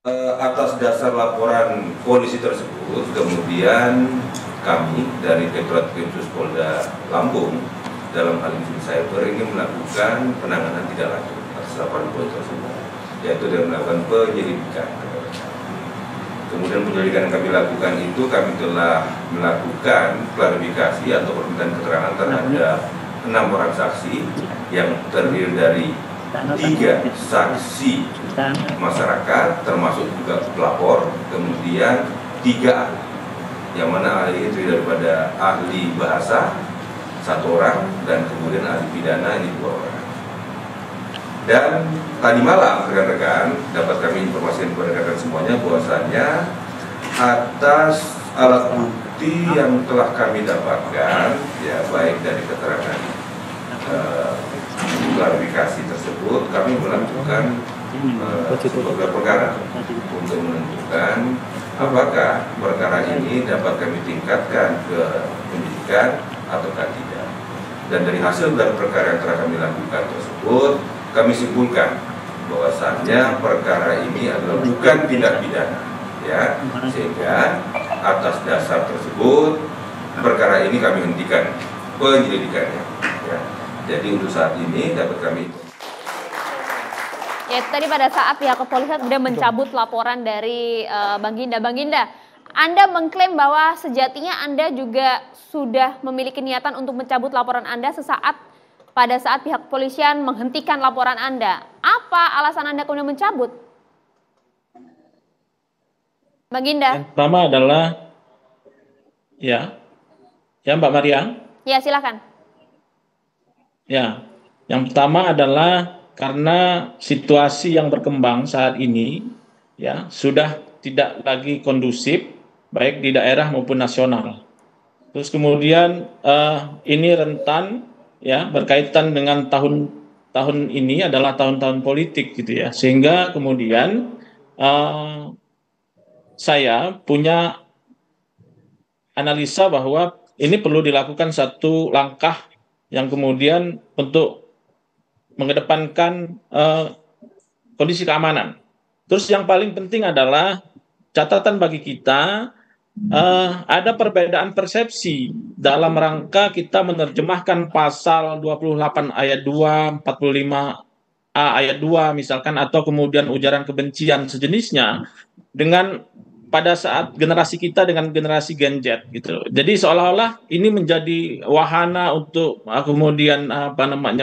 Atas dasar laporan polisi tersebut, kemudian kami dari Direktorat Krimsus Polda Lampung dalam hal ini cyber ini melakukan penanganan tidak lanjut atas laporan polisi tersebut, yaitu dengan melakukan penyelidikan. Kemudian penyelidikan yang kami lakukan itu kami telah melakukan klarifikasi atau permintaan keterangan terhadap 6 orang saksi yang terdiri dari 3 saksi masyarakat termasuk juga pelapor, kemudian 3 ahli, yang mana ahli itu daripada ahli bahasa 1 orang dan kemudian ahli pidana ini 2 orang. Dan tadi malam rekan-rekan dapat kami informasikan kepada rekan-rekan semuanya bahwasanya atas alat bukti yang telah kami dapatkan, ya baik dari keterangan klarifikasi tersebut, kami melakukan sebuah perkara untuk menentukan apakah perkara ini dapat kami tingkatkan ke penyidikan ataukah tidak. Dan dari hasil dari perkara yang telah kami lakukan tersebut, kami simpulkan bahwasannya perkara ini adalah bukan tindak pidana, ya, sehingga atas dasar tersebut perkara ini kami hentikan penyelidikannya. Ya. Jadi untuk saat ini dapat kami. Ya, tadi pada saat pihak kepolisian sudah mencabut laporan dari Bang Ginda. Bang Ginda, Anda mengklaim bahwa sejatinya Anda juga sudah memiliki niatan untuk mencabut laporan Anda pada saat pihak kepolisian menghentikan laporan Anda. Apa alasan Anda kemudian mencabut? Bang Ginda. Yang pertama adalah, ya Mbak Maria. Ya, silakan. Ya, yang pertama adalah karena situasi yang berkembang saat ini ya sudah tidak lagi kondusif baik di daerah maupun nasional. Terus kemudian ini rentan ya berkaitan dengan tahun ini adalah tahun-tahun politik gitu ya, sehingga kemudian saya punya analisa bahwa ini perlu dilakukan satu langkah yang kemudian untuk mengedepankan kondisi keamanan. Terus yang paling penting adalah catatan bagi kita, ada perbedaan persepsi dalam rangka kita menerjemahkan pasal 28 ayat 2, 45A ayat 2 misalkan, atau kemudian ujaran kebencian sejenisnya dengan pada saat generasi kita dengan generasi Gen Z gitu. Jadi seolah-olah ini menjadi wahana untuk kemudian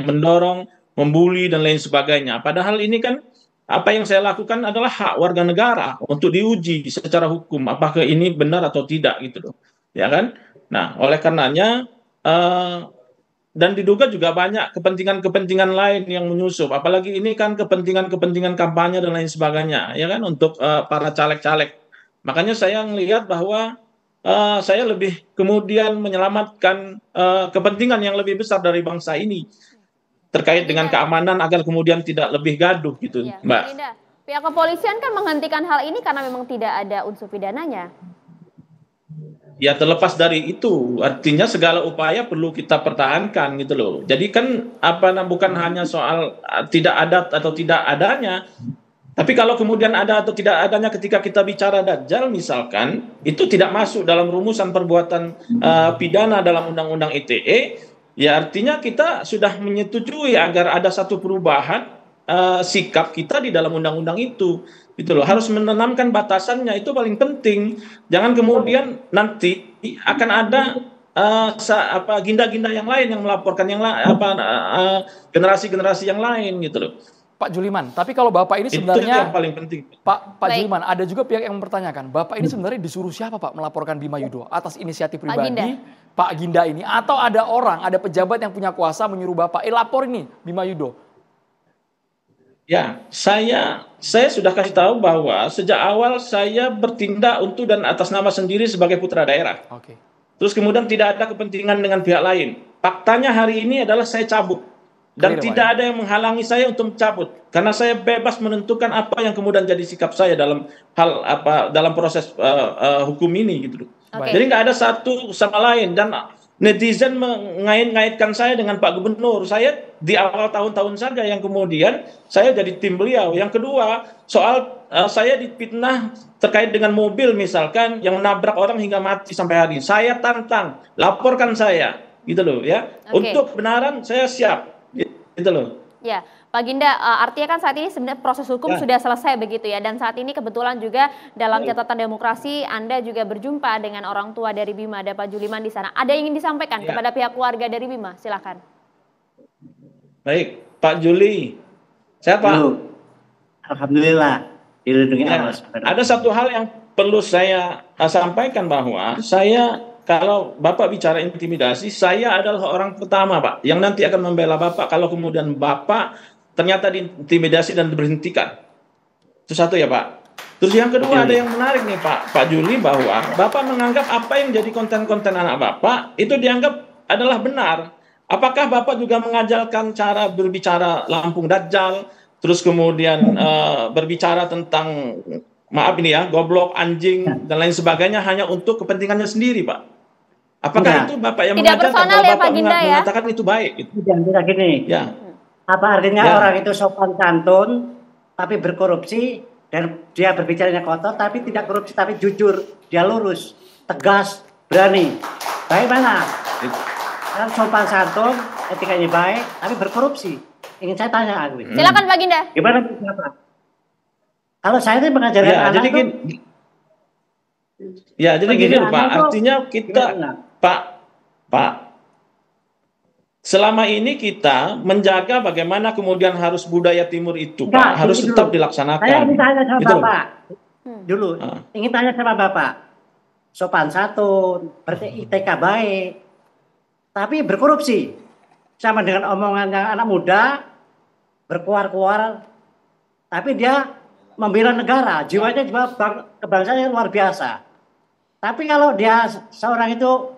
mendorong, membuli dan lain sebagainya. Padahal ini kan apa yang saya lakukan adalah hak warga negara untuk diuji secara hukum apakah ini benar atau tidak gitu loh. Ya kan? Nah, oleh karenanya dan diduga juga banyak kepentingan-kepentingan lain yang menyusup. Apalagi ini kan kepentingan-kepentingan kampanye dan lain sebagainya, ya kan, untuk para caleg-caleg. Makanya saya melihat bahwa saya lebih kemudian menyelamatkan kepentingan yang lebih besar dari bangsa ini terkait dengan keamanan agar kemudian tidak lebih gaduh gitu, ya, Mbak. Linda, pihak kepolisian kan menghentikan hal ini karena memang tidak ada unsur pidananya. Ya terlepas dari itu, artinya segala upaya perlu kita pertahankan gitu loh. Jadi kan bukan hanya soal tidak ada atau tidak adanya, tapi kalau kemudian ada atau tidak adanya ketika kita bicara Dajjal misalkan, itu tidak masuk dalam rumusan perbuatan pidana dalam Undang-Undang ITE, ya artinya kita sudah menyetujui agar ada satu perubahan sikap kita di dalam undang-undang itu. Gitu loh, harus menanamkan batasannya, itu paling penting. Jangan kemudian nanti akan ada ginda-ginda yang lain yang melaporkan generasi-generasi yang lain gitu loh. Pak Juliman, tapi kalau Bapak ini sebenarnya itu yang paling penting. Pak Juliman, ada juga pihak yang mempertanyakan, Bapak ini sebenarnya disuruh siapa Pak melaporkan Bima Yudho? Atas inisiatif pribadi Pak Ginda ini, atau ada orang, ada pejabat yang punya kuasa menyuruh Bapak, lapor ini Bima Yudho? Ya, saya sudah kasih tahu bahwa sejak awal saya bertindak untuk dan atas nama sendiri sebagai putra daerah. Oke. Terus kemudian tidak ada kepentingan dengan pihak lain. Faktanya hari ini adalah saya cabut. Dan tidak ada yang menghalangi saya untuk mencabut. Karena saya bebas menentukan apa yang kemudian jadi sikap saya dalam dalam proses hukum ini gitu. Jadi nggak ada satu sama lain. Dan netizen mengait-ngaitkan saya dengan Pak Gubernur. Saya di awal tahun-tahun saja yang kemudian saya jadi tim beliau. Yang kedua, soal saya dipitnah terkait dengan mobil misalkan yang menabrak orang hingga mati sampai hari ini. Saya tantang, laporkan saya, gitu loh ya. Oke. Untuk kebenaran saya siap, gitu loh. Ya, Pak Ginda, artinya kan saat ini sebenarnya proses hukum Ya. sudah selesai begitu ya, dan saat ini kebetulan juga dalam catatan demokrasi Anda juga berjumpa dengan orang tua dari Bima, ada Pak Juliman di sana. Ada yang ingin disampaikan Ya. kepada pihak keluarga dari Bima? Silakan. Baik, Pak Juli. Siapa? Alhamdulillah dilindungi Ya, Allah Subhanahu wa ada satu hal yang perlu saya sampaikan bahwa saya kalau Bapak bicara intimidasi, saya adalah orang pertama Pak yang nanti akan membela Bapak kalau kemudian Bapak ternyata diintimidasi dan diberhentikan. Itu satu ya Pak. Terus yang kedua ada yang menarik nih Pak Juli, bahwa Bapak menganggap apa yang jadi konten-konten anak Bapak itu dianggap adalah benar. Apakah Bapak juga mengajarkan cara berbicara Lampung Dajjal, terus kemudian berbicara tentang, maaf ini ya, goblok, anjing, dan lain sebagainya hanya untuk kepentingannya sendiri Pak? Apakah Enggak. itu Bapak yang Tidak mengajarkan personal kalau ya, Bapak Pak Ginda, ya? mengatakan itu baik? Gitu. Tidak gini. Ya. Apa artinya Ya. orang itu sopan santun tapi berkorupsi, dan dia berbicaranya kotor tapi tidak korupsi tapi jujur, dia lurus, tegas, berani. Baik mana? Kan sopan santun, etikanya baik tapi berkorupsi. Ingin saya tanya Agwi. Silakan Pak Ginda. Gimana Bapak? Kalau saya itu mengajarkan Ya, anak jadi tuh, gini. Ya, jadi gini pendidikan Pak. itu Artinya kita, gimana? Pak, selama ini kita menjaga bagaimana kemudian harus budaya timur itu, Enggak, Pak, harus gini tetap dulu. dilaksanakan. Saya ingin tanya sama Gitu loh. Bapak. Dulu, Ah. ingin tanya sama Bapak. Sopan santun, ITK baik, tapi berkorupsi. Sama dengan omongan yang anak muda, berkuar-kuar, tapi dia membela negara, jiwanya juga kebangsaan yang luar biasa. Tapi kalau dia seorang itu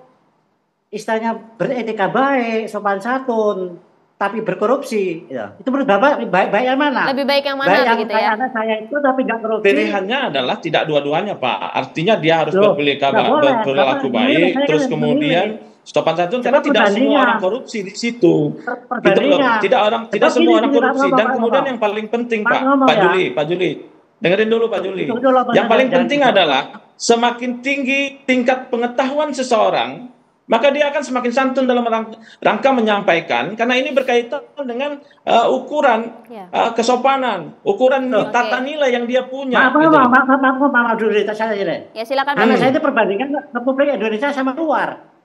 istilahnya beretika baik, sopan santun, tapi berkorupsi, ya, itu menurut Bapak baik yang mana? Lebih baik yang mana Baik yang begitu kayak ya? anak saya itu tapi nggak korupsi. Pilihannya adalah tidak dua-duanya, Pak. Artinya dia harus Loh, berperilaku nggak boleh. berperilaku Bapak, baik, saya terus kan kemudian sopan santun, karena Coba tidak semua perbandingan. orang korupsi di situ. Gitu loh. Perbandingan. Tidak semua Seperti orang ini, Pak, korupsi. Dan Pak kemudian ngomong. yang paling penting, Pak Pak ngomong ya. Pak Juli, dengerin dulu Pak Juli. Tunggu dulu, Pak, Yang paling jangan penting dipotong. adalah semakin tinggi tingkat pengetahuan seseorang, maka dia akan semakin santun dalam rangka menyampaikan, karena ini berkaitan dengan ukuran Ya. kesopanan, ukuran Oke. tata nilai yang dia punya. gitu. Maaf dulu saya ini. Ya silakan Pak. Karena saya itu perbandingan Republik Indonesia sama luar.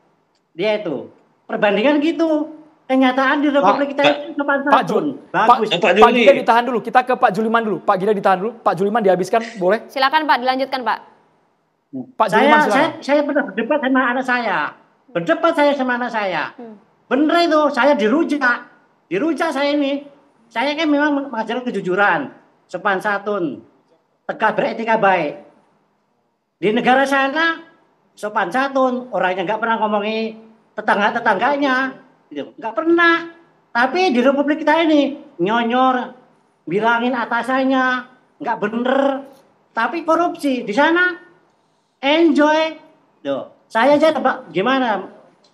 Dia itu perbandingan gitu. Kenyataan di Republik kita itu sopan Pak santun. Jul, Bagus. Pak Pak Juli. Ginda ditahan dulu. Kita ke Pak Juliman dulu. Pak Ginda ditahan dulu. Pak Juliman dihabiskan, boleh? Silakan Pak, dilanjutkan Pak. Pak Juliman silakan. Saya pernah berdebat sama anak saya. Berdebat saya sama anak saya. Bener itu, saya dirujak. Dirujak saya ini. Saya kan memang mengajarkan kejujuran, sopan santun, tegas beretika baik. Di negara sana sopan santun, orangnya nggak pernah ngomongi tetangga-tetangganya, gitu. Nggak pernah. Tapi di Republik kita ini nyonyor, bilangin atasannya, nggak bener. Tapi korupsi di sana enjoy. Tuh, saya aja Pak, gimana?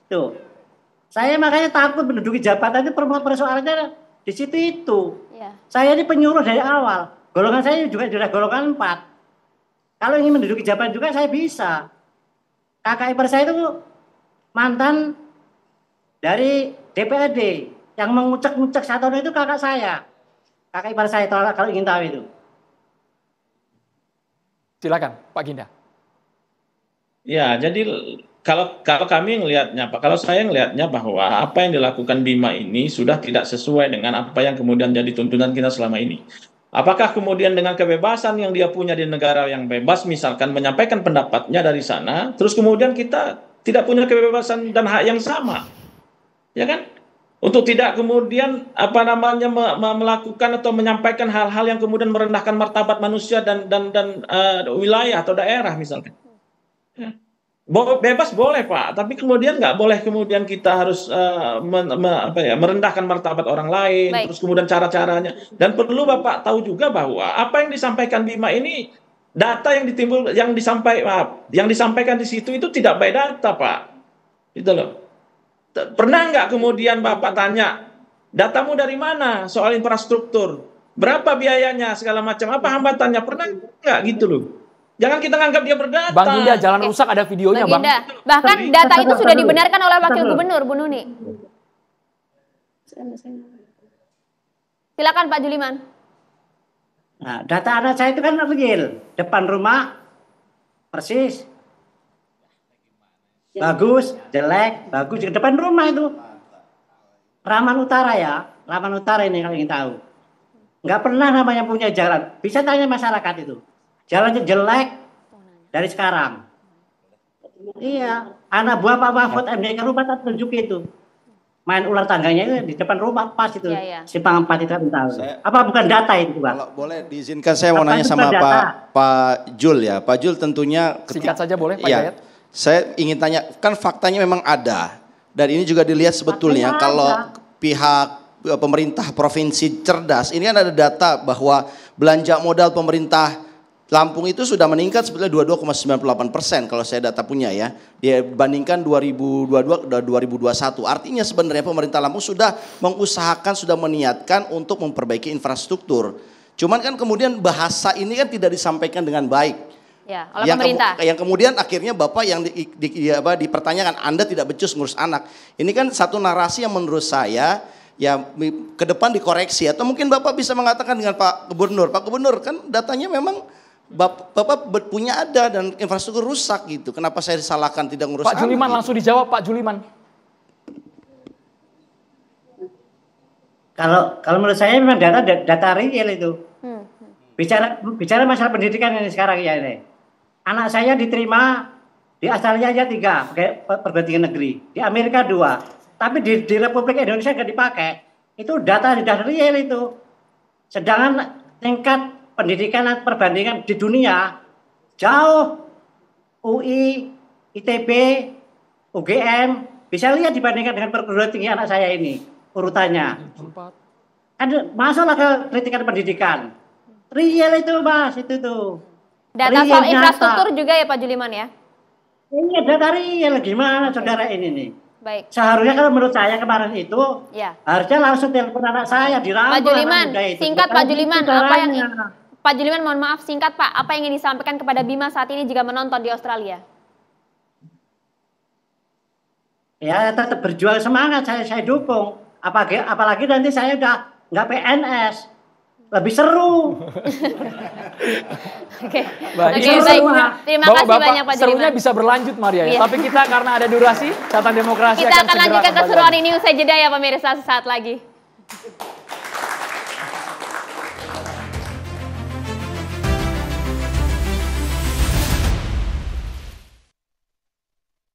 Tuh. Saya makanya takut menduduki jabatan itu persoalannya di situ itu. Ya. Saya ini penyuluh dari awal. Golongan saya juga sudah golongan 4. Kalau ingin menduduki jabatan juga saya bisa. Kakak ipar saya itu mantan dari DPRD yang mengucek-ngucek Satono itu kakak saya. Kakak ipar saya kalau ingin tahu itu. Silakan Pak Ginda. Ya, jadi kalau kami ngelihatnya, Pak, kalau saya ngelihatnya bahwa apa yang dilakukan Bima ini sudah tidak sesuai dengan apa yang kemudian jadi tuntunan kita selama ini. Apakah kemudian dengan kebebasan yang dia punya di negara yang bebas, misalkan menyampaikan pendapatnya dari sana, terus kemudian kita tidak punya kebebasan dan hak yang sama, ya kan? Untuk tidak kemudian melakukan atau menyampaikan hal-hal yang kemudian merendahkan martabat manusia dan wilayah atau daerah misalkan. Ya. Bebas boleh Pak, tapi kemudian nggak boleh kemudian kita harus merendahkan martabat orang lain. Baik. Terus kemudian cara-caranya. Dan perlu Bapak tahu juga bahwa apa yang disampaikan Bima ini, data yang disampaikan di situ itu tidak by data Pak, gitu loh. Pernah nggak kemudian Bapak tanya, datamu dari mana soal infrastruktur? Berapa biayanya, segala macam, apa hambatannya? Pernah nggak gitu loh? Jangan kita nganggap dia berdata. Bang Ginda, jalan rusak ada videonya, Bang Bang. Ginda, bahkan data itu sudah dibenarkan oleh Wakil Gubernur, Bu Nuni. Silakan Pak Juliman. Nah, data anak saya itu kan real. Depan rumah, persis. Bagus, jelek, bagus. Di depan rumah itu. Raman Utara ya. Raman Utara ini kalau ingin tahu. Nggak pernah namanya punya jalan. Bisa tanya masyarakat itu. Jalannya jelek dari sekarang. Iya. Anak buah Pak Mahfud MD ke rumah tak tunjuk itu. Main ular tangganya itu di depan rumah pas itu. Iya. Simpang 4 itu kan tahu. Apa bukan data itu, Pak? Kalau boleh diizinkan saya mau nanya sama Pak Jul ya. Pak Jul tentunya Singkat saja boleh Pak ya, Hidayat? saya ingin tanya, kan faktanya memang ada. Dan ini juga dilihat sebetulnya Faktanya kalau ada. pihak pemerintah provinsi cerdas, ini kan ada data bahwa belanja modal pemerintah Lampung itu sudah meningkat sebetulnya 22,98% kalau saya data punya ya. Dibandingkan 2022 dan 2021. Artinya sebenarnya pemerintah Lampung sudah mengusahakan, sudah meniatkan untuk memperbaiki infrastruktur. Cuman kan kemudian bahasa ini kan tidak disampaikan dengan baik. Ya, oleh pemerintah. Yang kemudian akhirnya Bapak yang dipertanyakan, Anda tidak becus ngurus anak. Ini kan satu narasi yang menurut saya ya ke depan dikoreksi. Atau mungkin Bapak bisa mengatakan dengan Pak Gubernur kan datanya memang Bapak punya ada dan infrastruktur rusak gitu. Kenapa saya disalahkan tidak ngurus Pak Juliman anak, langsung gitu? dijawab Pak Juliman. Kalau menurut saya memang data real itu. Bicara masalah pendidikan ini sekarang ya ini. Anak saya diterima di Australia aja 3 pakai perguruan tinggi negeri, di Amerika 2. Tapi di Republik Indonesia nggak dipakai. Itu data real itu. Sedangkan tingkat pendidikan dan perbandingan di dunia jauh. UI, ITB, UGM, bisa lihat dibandingkan dengan perguruan tinggi anak saya ini urutannya. Kan masuklah ke kritikan pendidikan. Real itu Mas, itu tuh. Data soal infrastruktur juga ya Pak Juliman ya? Ini data real, gimana saudara ini nih? Baik. Seharusnya kalau menurut saya kemarin itu Ya. harusnya langsung telepon anak saya dirangkul. Pak Juliman, singkat Pak Juliman, apa yang Pak Juliman mohon maaf singkat Pak, apa yang ingin disampaikan kepada Bima saat ini jika menonton di Australia? Ya tetap berjuang semangat, saya dukung. Apalagi nanti saya udah nggak PNS, lebih seru. Oke, Baik. baik. Terima kasih banyak Pak Serunya Juliman. bisa berlanjut Maria ya. Iya. Tapi kita karena ada durasi, catatan demokrasi Kita akan segera lanjutkan kembali keseruan lagi. ini usai jeda ya pemirsa sesaat lagi.